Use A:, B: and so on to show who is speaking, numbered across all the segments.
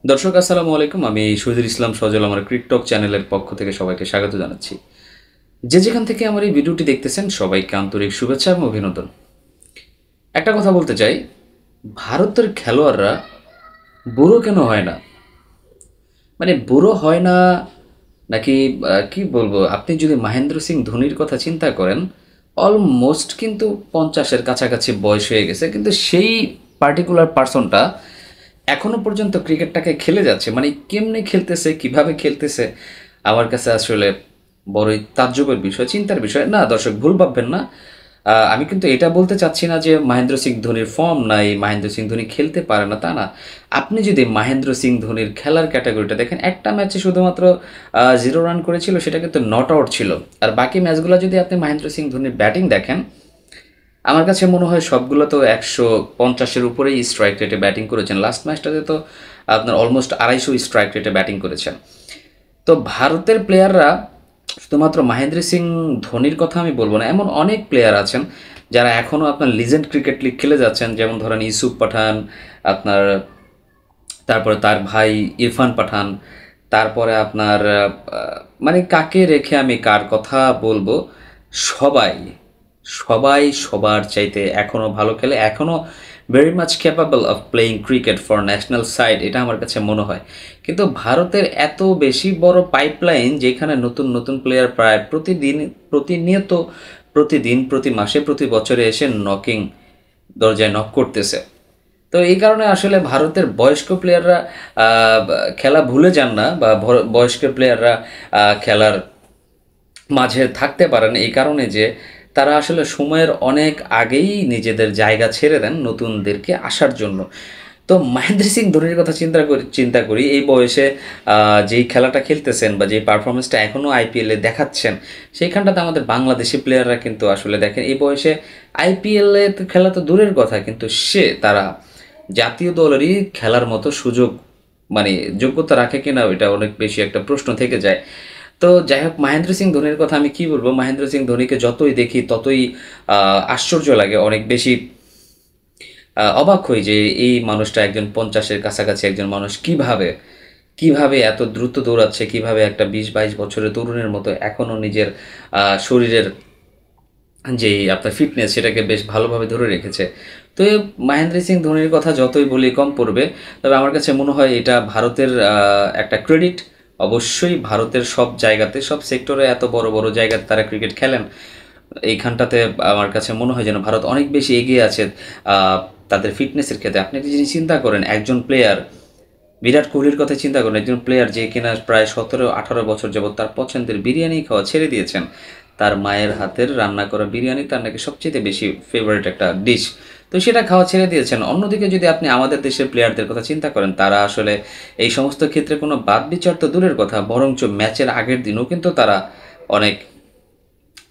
A: দর্শক আসসালামু আলাইকুম। আমি শহীদুল ইসলাম সজল আমার ক্রিকটক চ্যানেলের পক্ষ থেকে সবাইকে স্বাগত জানাচ্ছি। যে যেখান থেকে আমার এই ভিডিওটি দেখতেছেন সবাইকে আন্তরিক শুভেচ্ছা এবং অভিনন্দন। একটা কথা বলতে চাই, ভারতের খেলোয়াড়রা বুড়ো কেন হয় না? মানে বুড়ো হয় না নাকি কি বলবো, আপনি যদি মহেন্দ্র সিং ধোনির কথা চিন্তা করেন, অলমোস্ট কিন্তু 50-এর কাছাকাছি বয়স হয়ে গেছে, কিন্তু সেই পার্টিকুলার পার্সনটা এখনো পর্যন্ত ক্রিকেটটাকে খেলে যাচ্ছে। মানে কেমনে খেলতেছে, কিভাবে খেলতেছে, আমার কাছে আসলে বড়ই তাজ্জবের বিষয়, চিন্তার বিষয়। না দর্শক, ভুল ভাববেন না। আমি কিন্তু এটা বলতে চাচ্ছি না যে মহেন্দ্র সিং ধোনির ফর্ম নাই, মহেন্দ্র সিং ধোনি খেলতে পারে না, তা না। আপনি যদি মহেন্দ্র সিং ধোনির খেলার ক্যাটাগরিটা দেখেন, একটা ম্যাচে শুধুমাত্র 0 রান করেছিল, সেটা কিন্তু নট আউট ছিল। আর বাকি ম্যাচগুলো যদি আপনি মহেন্দ্র সিং ধোনির ব্যাটিং দেখেন, আমার কাছে মনে হয় সবগুলো তো 150-এর উপরেই স্ট্রাইক রেটে ব্যাটিং করেছেন। লাস্ট ম্যাচটাতে তো আপনার অলমোস্ট 250 স্ট্রাইক রেটে ব্যাটিং করেছেন। তো ভারতের প্লেয়াররা, শুধুমাত্র মহেন্দ্র সিং ধোনির কথা আমি বলবো না, এমন অনেক প্লেয়ার আছেন যারা এখনও আপনার লিজেন্ড ক্রিকেট লিগ খেলে যাচ্ছেন। যেমন ধরেন ইউসুফ পাঠান, আপনার তারপরে তার ভাই ইরফান পাঠান, তারপরে আপনার মানে কাকে রেখে আমি কার কথা বলবো, সবাই সবাই সবার চাইতে এখনও ভালো খেলে, এখনও very much capable of playing cricket for national side, এটা আমার কাছে মনে হয়। কিন্তু ভারতের এত বেশি বড় পাইপলাইন, যেখানে নতুন নতুন প্লেয়ার প্রায় প্রতিদিন, প্রতিনিয়ত, প্রতিদিন, প্রতি মাসে, প্রতি বছরে এসে দরজায় নক করতেছে। তো এই কারণে আসলে ভারতের বয়স্ক প্লেয়াররা খেলা ভুলে যান না, বা বয়স্ক প্লেয়াররা খেলার মাঝে থাকতে পারেন এই কারণে যে তারা আসলে সময়ের অনেক আগেই নিজেদের জায়গা ছেড়ে দেন নতুনদেরকে আসার জন্য। তো মহেন্দ্র সিং ধোনির কথা চিন্তা করি এই বয়সে যেই খেলাটা খেলতেছেন বা যেই পারফরমেন্সটা এখনও আইপিএলে দেখাচ্ছেন, সেইখানটাতে আমাদের বাংলাদেশি প্লেয়াররা কিন্তু আসলে দেখেন এই বয়সে আইপিএলে খেলা তো দূরের কথা, কিন্তু তারা জাতীয় দলেরই খেলার মতো সুযোগ, মানে যোগ্যতা রাখে কিনা, এটা অনেক বেশি একটা প্রশ্ন থেকে যায়। তো যাই হোক, মহেন্দ্র সিং ধোনির কথা আমি কি বলবো, মহেন্দ্র সিং ধোনিকে যতই দেখি ততই আশ্চর্য লাগে, অনেক বেশি অবাক হই যে এই মানুষটা, একজন 50-এর কাছাকাছি একজন মানুষ, কিভাবে কিভাবে এত দ্রুত দৌড়াচ্ছে, কিভাবে একটা 20-22 বছরের তরুণের মতো এখনও নিজের শরীরের যে আপনার ফিটনেস, সেটাকে বেশ ভালোভাবে ধরে রেখেছে। তো এই মহেন্দ্র সিং ধোনির কথা যতই বলি কম পড়বে। তবে আমার কাছে মনে হয় এটা ভারতের একটা ক্রেডিট। অবশ্যই ভারতের সব জায়গাতে, সব সেক্টরে, এত বড় বড় জায়গাতে তারা ক্রিকেট খেলেন। এইখানটাতে আমার কাছে মনে হয় যেন ভারত অনেক বেশি এগিয়ে আছে তাদের ফিটনেসের ক্ষেত্রে। আপনি যদি চিন্তা করেন, একজন প্লেয়ার, বিরাট কোহলির কথা চিন্তা করেন, একজন প্লেয়ার যে কিনা প্রায় 17-18 বছর যাবৎ তার পছন্দের বিরিয়ানি খাওয়া ছেড়ে দিয়েছেন। তার মায়ের হাতের রান্না করা বিরিয়ানি তার নাকি সবচেয়ে বেশি ফেভারিট একটা ডিশ। তো সেটা খাওয়া ছেড়ে দিয়েছেন। অন্যদিকে যদি আপনি আমাদের দেশের প্লেয়ারদের কথা চিন্তা করেন, তারা আসলে এই সমস্ত ক্ষেত্রে কোনো বাদ বিচার তো দূরের কথা, বরঞ্চ ম্যাচের আগের দিনও কিন্তু তারা অনেক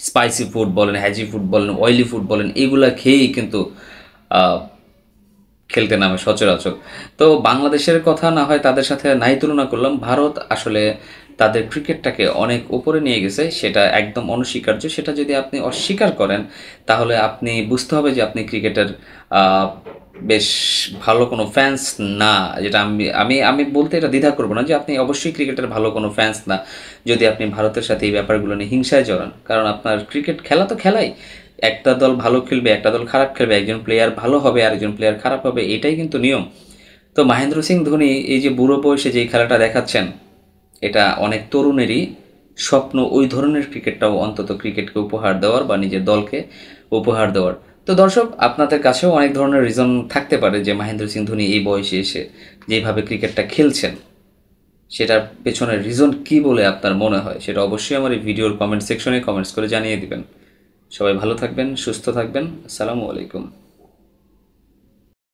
A: স্পাইসি ফুড বলেন, হ্যাজি ফুড বলেন, অয়েলি ফুড বলেন, এগুলা খেয়েই কিন্তু আহ, খেলতে নামে সচরাচর। তো বাংলাদেশের কথা না হয় তাদের সাথে নাই তুলনা করলাম, ভারত আসলে তাদের ক্রিকেটটাকে অনেক উপরে নিয়ে গেছে, সেটা একদম অনস্বীকার্য। সেটা যদি আপনি অস্বীকার করেন, তাহলে আপনি বুঝতে হবে যে আপনি ক্রিকেটের আহ, বেশ ভালো কোনো ফ্যান্স না। যেটা আমি আমি আমি বলতে এটা দ্বিধা করবো না যে আপনি অবশ্যই ক্রিকেটের ভালো কোনো ফ্যান্স না, যদি আপনি ভারতের সাথে এই ব্যাপারগুলো নিয়ে হিংসায় জড়ান। কারণ আপনার ক্রিকেট খেলা তো খেলাই, একটা দল ভালো খেলবে, একটা দল খারাপ খেলবে, একজন প্লেয়ার ভালো হবে আর একজন প্লেয়ার খারাপ হবে, এটাই কিন্তু নিয়ম। তো মহেন্দ্র সিং ধোনি এই যে বুড়ো বয়সে যেই খেলাটা দেখাচ্ছেন, এটা অনেক তরুণেরই স্বপ্ন, ওই ধরনের ক্রিকেটটাও অন্তত ক্রিকেটকে উপহার দেওয়ার বা নিজের দলকে উপহার দেওয়ার। তো দর্শক, আপনাদের কাছেও অনেক ধরনের রিজন থাকতে পারে যে মহেন্দ্র সিং ধোনি এই বয়সে এসে যেভাবে ক্রিকেটটা খেলছেন, সেটার পেছনের রিজন কী বলে আপনার মনে হয়, সেটা অবশ্যই আমার এই ভিডিওর কমেন্ট সেকশনে কমেন্টস করে জানিয়ে দিবেন। সবাই ভালো থাকবেন, সুস্থ থাকবেন। আসসালামু আলাইকুম।